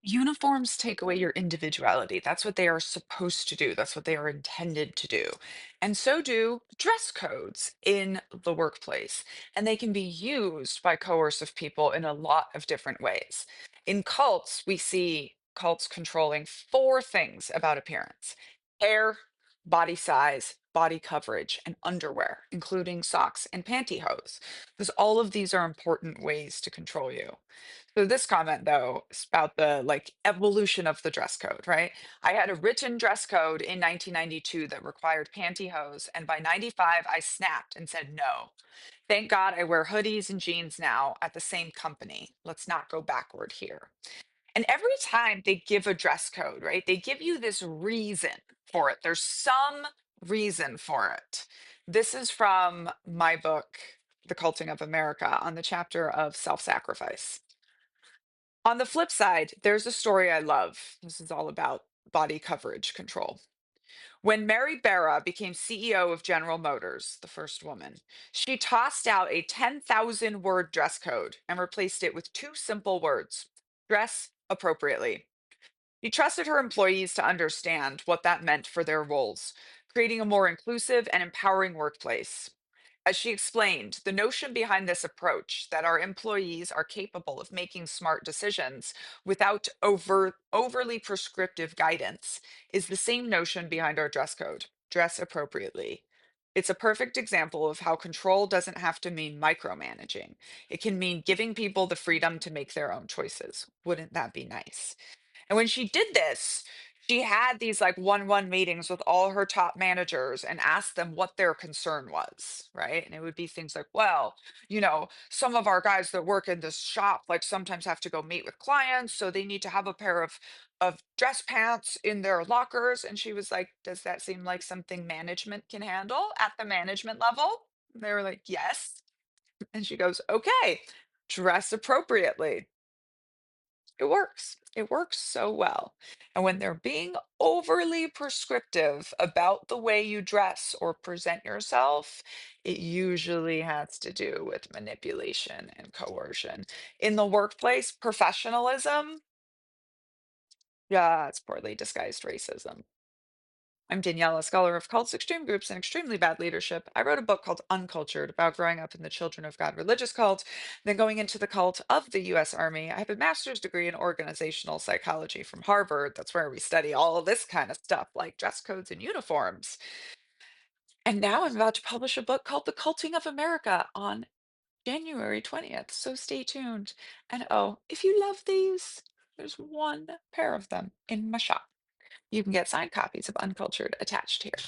Uniforms take away your individuality. That's what they are supposed to do. That's what they are intended to do. And so do dress codes in the workplace. And they can be used by coercive people in a lot of different ways. In cults, we see cults controlling four things about appearance: hair, body size, body coverage, and underwear, including socks and pantyhose, because all of these are important ways to control you. So this comment though is about the evolution of the dress code, right? I had a written dress code in 1992 that required pantyhose, and by 95 I snapped and said no. Thank God I wear hoodies and jeans now at the same company. Let's not go backward here. And every time they give a dress code, right? They give you this reason for it. There's some reason for it. This is from my book, The Culting of America, on the chapter of self-sacrifice. On the flip side, there's a story I love. This is all about body coverage control. When Mary Barra became CEO of General Motors, the first woman, she tossed out a 10,000 word dress code and replaced it with two simple words: dress appropriately. She trusted her employees to understand what that meant for their roles, creating a more inclusive and empowering workplace. As she explained, the notion behind this approach, that our employees are capable of making smart decisions without overly prescriptive guidance, is the same notion behind our dress code: dress appropriately. It's a perfect example of how control doesn't have to mean micromanaging. It can mean giving people the freedom to make their own choices. Wouldn't that be nice? And when she did this, she had these one meetings with all her top managers and asked them what their concern was, right? And it would be things like, well, some of our guys that work in this shop sometimes have to go meet with clients, so they need to have a pair of dress pants in their lockers. And she was like, does that seem like something management can handle at the management level? And they were like, yes. And she goes, okay, dress appropriately. It works. It works so well. And when they're being overly prescriptive about the way you dress or present yourself, it usually has to do with manipulation and coercion. In the workplace, professionalism, yeah, it's poorly disguised racism. I'm Danielle, a scholar of cults, extreme groups, and extremely bad leadership. I wrote a book called Uncultured about growing up in the Children of God religious cult, then going into the cult of the US Army. I have a master's degree in organizational psychology from Harvard. That's where we study all of this kind of stuff, like dress codes and uniforms. And now I'm about to publish a book called The Culting of America on January 20th. So stay tuned. And oh, if you love these, there's one pair of them in my shop. You can get signed copies of Uncultured attached here.